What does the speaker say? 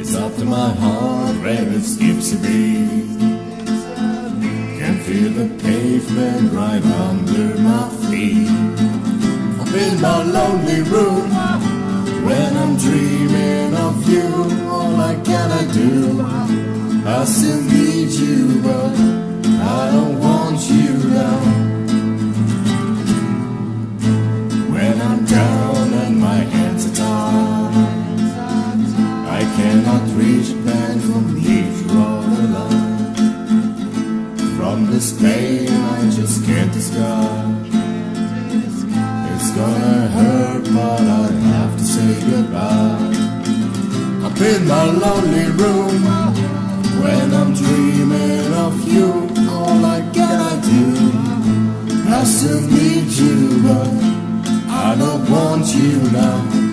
It's up to my heart where it skips a beat. Can feel the pavement right under my feet. Up in my lonely room, when I'm dreaming of you, all I gotta do, I still need you, but I don't want you now. When I'm down and my hands are tied, I cannot reach back from me, draw the line. From this pain I just can't escape. It's gonna hurt, but I have to say goodbye. Up in my lonely room, when I'm dreaming of you, all I gotta do, I still need you, but I don't want you now.